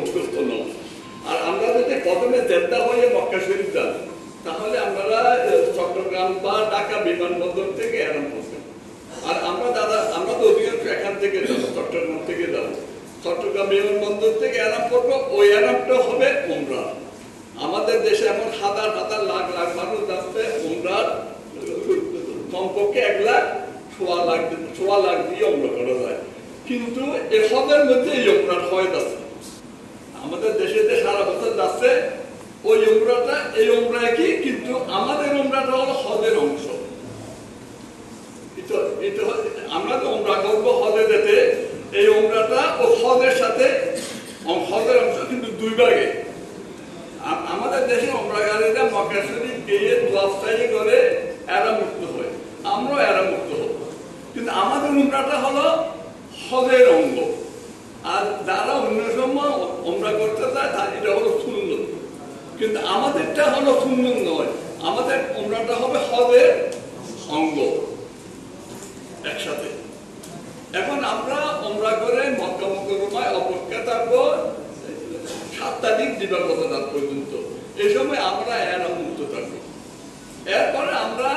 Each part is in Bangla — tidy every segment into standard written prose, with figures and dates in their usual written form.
অভ্যস্ত নয়। আর আমরা যদি প্রথমে জেদ্দা হয়ে মক্কা শরীফ যান, তাহলে আমরা চট্টগ্রাম বা ঢাকা বিমানবন্দর থেকে এরাম করবেন। আর আমরা তো অধিকাংশ এখান থেকে যাবো, চট্টগ্রাম থেকে যাবো, চট্টগ্রাম বিমানবন্দর থেকে এরাম করবো। ওই এরামটা হবে উমরা। আমাদের দেশে এমন হাজার হাজার লাখ লাখ মানুষ যাচ্ছে উমরার, কমপক্ষে 1 লাখ, সোয়া লাখ দিয়ে উমরা করা যায়। কিন্তু এই হজের মধ্যে এই উমরার ফয়েদ আছে। আমাদের দেশে যে সারা বছর যাচ্ছে ওই উমরাটা, এই উমরা কি, কিন্তু আমাদের উমরাটা হলো হজের অংশ। আমরা তো উমরা করবো হজে যেতে, এই উমরাটা ও হজের সাথে হজের অংশ, কিন্তু 2 ভাগে। আমাদের দেশে উমরাকারীরা মক্কা শরীফ গিয়ে দোয়াস্তাই করে এরা মুক্ত হয়, আমরাও এরা মুক্ত হব, কিন্তু আমাদের উমরাটা হলো হজের অঙ্গ। আর যারা অন্য সময় উমরা করতে চায় তার এটা হলো সুন্নত, কিন্তু আমাদেরটা হলো সুন্নত নয়, আমাদের উমরাটা হবে হজের অঙ্গ একসাথে। এখন আমরা উমরা করে মক্কা মুকাররমায় অপেক্ষা থাকবো 7 তারিখ দিবাগত রাত পর্যন্ত। এই সময় আমরা এরাম মুক্ত থাকবো। এরপরে আমরা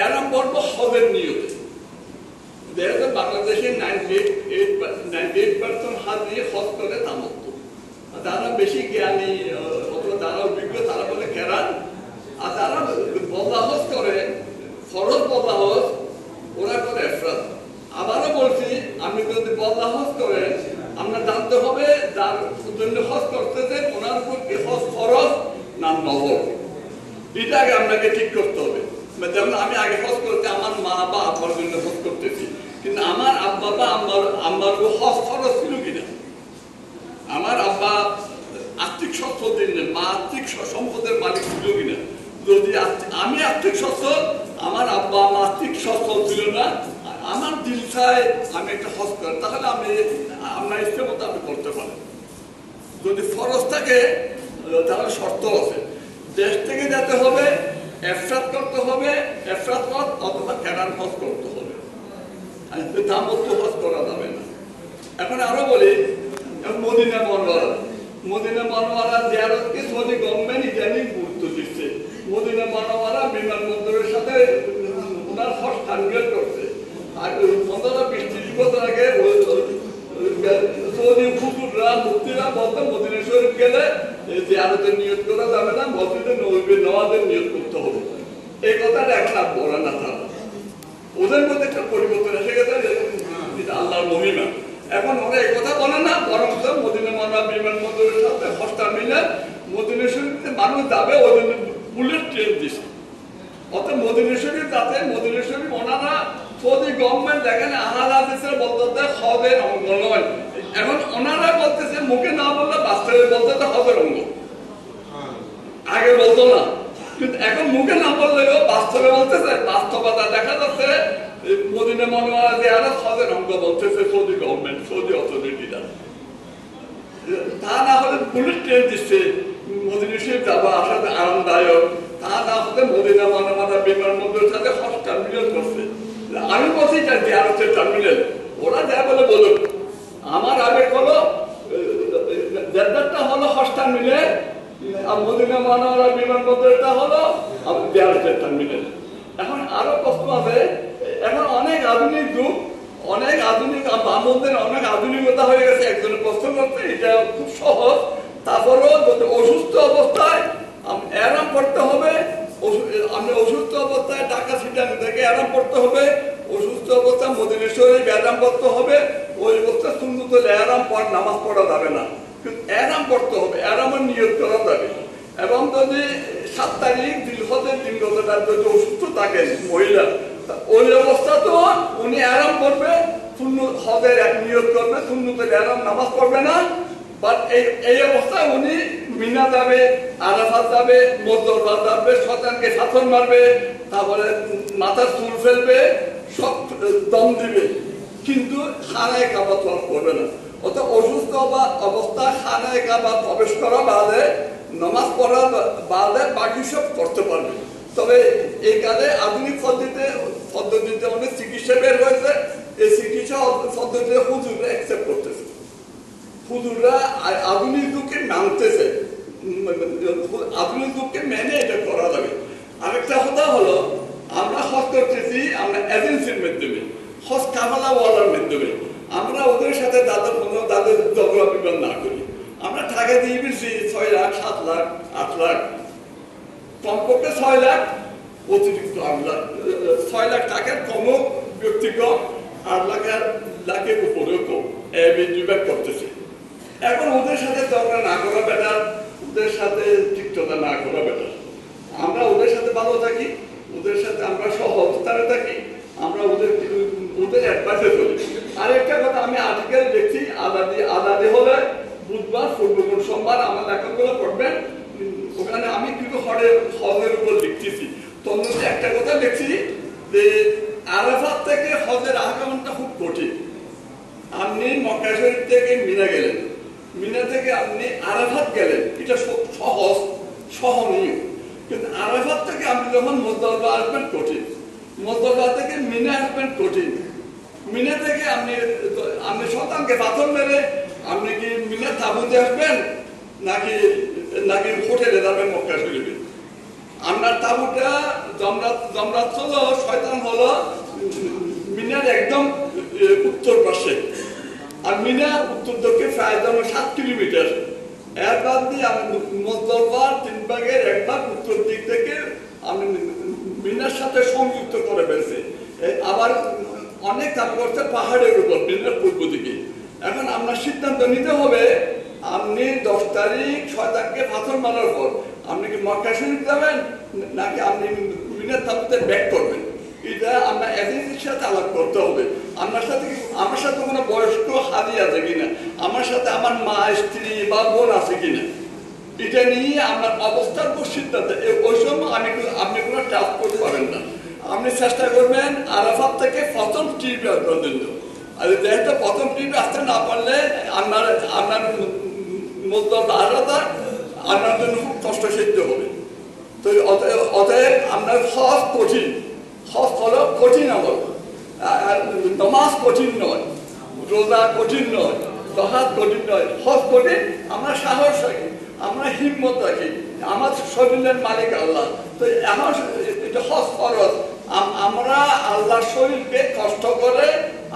এরাম পড়বো হজের নিয়তে। যেহেতু বাংলাদেশে 98% হাজি হজ করে তামাত্তু। যারা বেশি জ্ঞানী অথবা যারা অভিজ্ঞ তারা বলে কেরান, আর যারা বদলা হজ করে, ফরজ বদলা হজ, ওরা করে ইফরাদ। আবারও বলছি, আমি যদি বদলা হজ করেন, আমরা জানতে হবে যার জন্য হজ করতেছে ওনার উপর কি হজ ফরজ না নফল, এটা আগে আপনাকে ঠিক করতে হবে। যেমন আমি আগে হজ করতে আমার মা বা আব্বার জন্য হজ করতেছি, কিন্তু আমার আব্বা বা আম্মার হজ ফরজ ছিল কিনা, আমার আব্বা আর্থিক সচ্ছল ছিলেন, মা আর্থিক সম্পদের মালিক ছিল কিনা। যদি আমি আর্থিক সচ্ছল, আমার আব্বা মা আর্থিক সচ্ছল ছিল না, আমার দিল চায় আমি একটা হজ করি, তাহলে আমি আপনার ইচ্ছে মতো আপনি করতে পারেন। যদি ফরজ থাকে তাহলে শর্ত আছে, দেশ থেকে যেতে হবে, ইফরাদ করতে হবে, ইফরাদ হজ অথবা কেরান হজ করতে হবে, তামাত্তু হজ করা যাবে না। এখন আরো বলি, মদিনা মনোয়ারা জিয়ারতকে সৌদি গভর্নমেন্ট ইদানিং গুরুত্ব দিচ্ছে। মদিনা মনোয়ারা বিমানবন্দরের সাথে ওনার হজ টার্গেট করছে। আর 15-20 বছর আগে সৌদি হুজুররা মুফতিরা বলতো মদিনা শরীফ গেলে জিয়ারতের নিয়ত করা যাবে না, মসজিদে নববী নওয়াজের নিয়ত করতে হবে। এই কথাটা এখন আর বলে না, তারা ওদের মধ্যে একটা পরিবর্তন এসে গেছে, আল্লাহর মহিমা। এখন ওরা এই কথা বলে না, বরং মদিনা মনোয়ারা বিমানবন্দরের সাথে হজটা মিলে মদিনা শরীফে মানুষ যাবে, ওই জন্য বুলেট ট্রেন দিচ্ছে। অর্থাৎ মদিনা শরীফ যাতে মদিনা শরীফ ওনারা সৌদি গভর্নমেন্ট দেখেন আনারা দিচ্ছে বলতে হজের অঙ্গ নয়। এখন ওনারা বলতেছে, মুখে না বললে বাস্তবে বলতে হজের অঙ্গ, আগে বলতো না, কিন্তু এখন মুখে না বললেও বাস্তবে বলতেছে। বাস্তবতা দেখা যাচ্ছে মদিনা মনোয়ারা জিয়ারত হজের অঙ্গ বলতেছে সৌদি গভর্নমেন্ট, সৌদি অথরিটিরা। তা না হলে বুলেট ট্রেন দিচ্ছে, মদিনা শরীফ যাওয়া আসাতে আরামদায়ক। তা না হলে মদিনা মনোয়ারা বিমানবন্দরের সাথে হজ টার্মিনাল করছে। আমি বলছি জিয়ারতের টার্মিনাল, ওরা যা বলে বলুক, আমার আবেগ হলো জেদ্দাটা হলো হজ টার্মিনাল, আর মদিনা মনোয়ারা বিমানবন্দরটা হলো জিয়ারতের টার্মিনাল। এখন আরো প্রশ্ন আছে, এখন অনেক আধুনিক যুগ, অনেক আধুনিক বামদের অনেক আধুনিকতা হয়ে গেছে। একজনের প্রশ্ন করতে এটা খুব সহজ, তারপরেও যদি অসুস্থ অবস্থায় এরাম করতে হবে, আমি অসুস্থ অবস্থায় ঢাকা সিটানি থেকে এরাম করতে হবে, অসুস্থ অবস্থায় মদিনা শরীফ এরাম করতে হবে। ওই অবস্থায় সুন্নত হলে এরাম পড় নামাজ পড়া যাবে না, কিন্তু এরাম করতে হবে, এরামের নিয়ত করা যাবে। এবং যদি 7 তারিখ জিলহজের দিন যদি অসুস্থ থাকেন মহিলা, ওই অবস্থা তো উনি আরাম করবে, হজের এক নিয়ত করবে, সুন্নতের আরাম নামাজ পড়বে না। বাট এই অবস্থায় উনি মিনা যাবে, আরাফাত যাবে, মুজদালিফা যাবে, শয়তানকে পাথর মারবে, তারপরে মাথার চুল ফেলবে, সব দম দিবে, কিন্তু খানায় কাবা তওয়াফ করবে না। অর্থাৎ অসুস্থ অবস্থায় খানায় কাবা প্রবেশ করা বাদে, নামাজ পড়া বাদে বাকি সব করতে পারবে। তবে এই কাজে আধুনিক পদ্ধতিতে অনেক চিকিৎসা বের হয়েছে, এই চিকিৎসা পদ্ধতিতে হুজুররা অ্যাকসেপ্ট করতেছে। হুজুররা আধুনিক যুগকে মানতেছে, আধুনিক যুগকে মেনে এটা করা যাবে। আরেকটা কথা হলো আমরা হজ করতেছি আমরা এজেন্সির মাধ্যমে, হজ কাফালা ওয়ালার মাধ্যমে। আমরা ওদের সাথে তাদের ঝগড়া বিবাদ না করি। আমরা টাকা দিয়ে বেশি 6 লাখ 7 লাখ 8 লাখ, কমপক্ষে 6 লাখ, অতিরিক্ত 8 লাখ, 6 লাখ টাকার কমও ব্যক্তিগত, 8 লাখের উপরেও কম বিভাগ করতেছে। এখন ওদের সাথে ঝগড়া না করা বেটার, ওদের সাথে তিক্ততা না করা বেটার। আমরা ওদের সাথে ভালো থাকি, ওদের সাথে আমরা সহ অবস্থানে থাকি, আমরা ওদের অ্যাডভাইসে চলি। আর একটা কথা আমি আর্টিকেল দেখছি, আদাদি হলে বুধবার, পূর্বগুণ সোমবার আমার লেখাগুলো পড়বেন। ওখানে আমি কিন্তু হজের উপর লিখতেছি। তোর মধ্যে একটা কথা লিখছি যে আরাফাত থেকে হজের আগমনটা খুব কঠিন। আপনি মক্কা শরীফ থেকে মিনা গেলেন, মিনা থেকে আপনি আরাফাত গেলেন, এটা সহজ সহনীয়। কিন্তু আরাফাত থেকে আপনি যখন মুজদালিফা আসবেন কঠিন, মুজদালিফা থেকে মিনা আসবেন কঠিন, মিনা থেকে আপনি শতাংকে পাথর মেরে আপনি কি মিনা তাঁবুতে আসবেন নাকি হোটেলে যাবেন মক্কা শরীফে। আপনার তাঁবুটা জমরাত হলো, শয়তান হলো মিনার একদম উত্তর পাশে, আর মিনা উত্তর দক্ষিণ প্রায় 7 কিলোমিটার। এর বাদ দিয়ে আমি মুজদালিফার 3 ভাগের 1 ভাগ উত্তর দিক থেকে আমি মিনার সাথে সংযুক্ত করে ফেলছে। আবার অনেক কাজ করছে পাহাড়ের উপর মিনার পূর্ব দিকে। এখন আপনার সিদ্ধান্ত নিতে হবে, আপনি 10 তারিখ শয়তানকে পাথর মারার পর আপনি কি মক্কা শরীফ যাবেন নাকি আপনি মিনার তাঁবুতে ব্যাক করবেন। এটা আমরা এজেন্সির সাথে আলাপ করতে হবে। আমার সাথে কোনো বয়স্ক হাজি আছে কিনা, আমার সাথে আমার মা, স্ত্রী বা বোন আছে কিনা, এটা নিয়ে আপনার অবস্থার উপর সিদ্ধান্ত। ওই সময় আপনি কোনো ট্রান্সপোর্ট পাবেন না। আপনি চেষ্টা করবেন আরাফাত থেকে প্রথম ট্রিপ আসবার জন্য। আর যেহেতু প্রথম ট্রিপ আসতে না পারলে আপনার মুজদালিফা আসাটা আপনার জন্য খুব কষ্টসাধ্য হবে। তো অতএব আপনার হজ কঠিন, হজ হলো কঠিন আমল। আর নামাজ কঠিন নয়, রোজা কঠিন নয়, জাকাত কঠিন নয়, হজ কঠিন। আমরা সাহস রাখি, আমরা হিম্মত রাখি, আমার শরীরের মালিক আল্লাহ। তো আমার এটা হজ ফরজ। আমরা আল্লাহর শরীরকে কষ্ট করে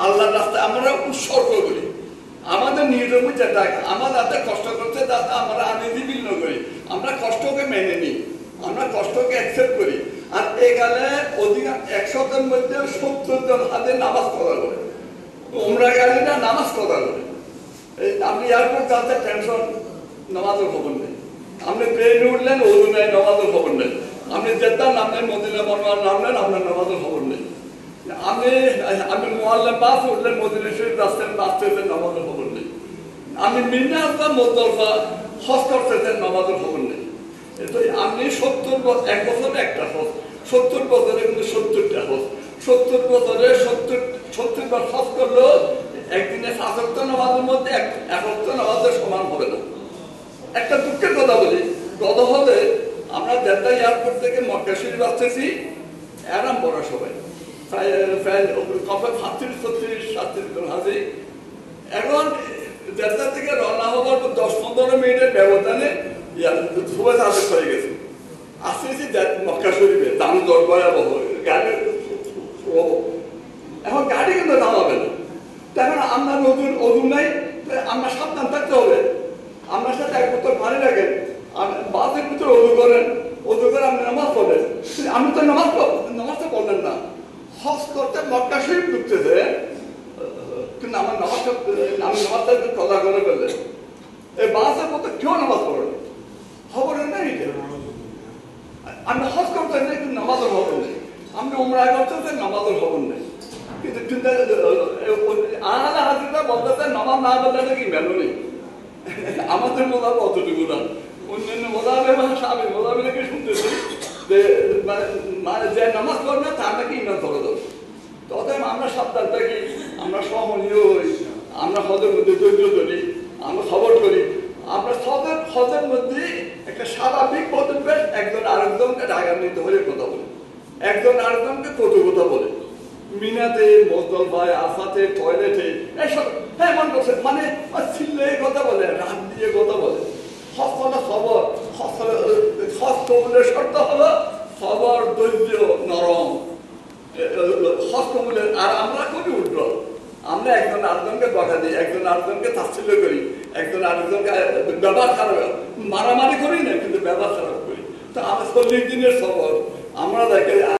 আল্লাহর রাস্তায় আমরা উৎসর্গ করি। আমাদের নিয়মিত যেটা আমার রাতে কষ্ট করছে তাতে আমরা আনিজি ভিন্ন করি। আমরা কষ্টকে মেনে নিই, আমরা কষ্টকে অ্যাকসেপ্ট করি। আর এখানে অধিকাংশ 100 জন মধ্যে 70 জন হাতে নামাজ পড়া করে, উমরাকারীরা নামাজ পড়া করে। আপনি এয়ারপোর্ট যাতে টেনশন, নামাজের খবর নেই। আপনি প্লেনে উঠলেন, ওজু নেই, নামাজের খবর নেই। আপনি জেদ্দার নামলেন, মদিনা মনোয়ার নামলেন, আপনার নামাজের খবর নেই। আপনি মোয়াল্লা বাস উঠলেন, মদিনা শরীফ আসতেন, বাস চলতেন, নামাজের খবর নেই। আপনি মিনা আসলাম, মুজদালিফা হজ করতেছেন, নামাজের খবর নেই। আপনি 70 বছর, 1 বছরে একটা হজ, 70 বছরে কিন্তু 70টা হজ, 70 বছরে 70 বার হজ করলেও একদিনে 5 ওয়াক্ত নামাজের মধ্যে 1 ওয়াক্ত নামাজের সমান হবে না। একটা দুঃখের কথা বলি, গত হলে আমরা জেদ্দা এয়ারপোর্ট থেকে মক্কা শরীফ আসতেছি, আরাম পড়া সবাই প্রায় 35-40-37 জন হাজি। এখন জেদ্দা থেকে রওনা হবার 10-15 মিনিটের ব্যবধানে সবাই হাতে হয়ে গেছে। আসতেছি মক্কা শরীফে, দাম দর ভয়াবহ, গাড়ি এখন গাড়ি কিন্তু নামাবে না। এখন আমরা নতুন অজু নাই, আমরা সাবধান থাকতে হবে। আপনার সাথে 1 বোতল পানি রাখেন, বাসের ভিতরে অজু করেন, অজু করে আপনি নামাজ পড়েন। আমি তো নামাজটা পড়লেন না, হজ করতে মক্কা শরীফ ঢুকতেছে, কিন্তু আমি নামাজটা কথা করে ফেললেন। এই বাসের মতো কেউ নামাজ পড়েন, খবরের নেই। আপনি হজ করতেন না, কিন্তু নামাজের খবর নেই। আপনি উমরা করতেছেন, নামাজের খবর নেই। কিন্তু আলাদা হাজিরা বলতেছে নামাজ না বললে নাকি ভ্যালু নেই। আমাদের মোদাব অতটুকু না, অন্যান্য মোদাবের স্বামী মোদাবিকে শুনতেছি যে নামাজ পড় না তার নাকি ইমান ধরে দেবে। ততএব আমরা সাবধান থাকি, আমরা সহনীয় হই, আমরা হজের মধ্যে ধৈর্য ধরি, আমরা খবর করি। আমরা হজের মধ্যে একটা স্বাভাবিক পরিবেশ, একজন আরেকজনকে রাগান্বিত হয়ে কথা বলে, একজন আরেকজনকে কটু কথা বলে। মিনাতে, মজদল ভাই, আফাতে, টয়লেটে, এসব এমন করছে, মানে ছিল্লে কথা বলে, রাত দিয়ে কথা বলে। হস্তলে খবর, হস্তমূলের শর্ত হলো খবর দৈর্য নরম, হস্তমূলের। আর আমরা করি উল্টো, আমরা একজন আরেকজনকে বকা দিই, একজন আরেকজনকে তাচ্ছিল্য করি, একজন আরেকজনকে ব্যবহার খারাপ, মারামারি করি না কিন্তু ব্যবহার খারাপ করি। তো আমরা 40 দিনের সফর, আমরা দেখে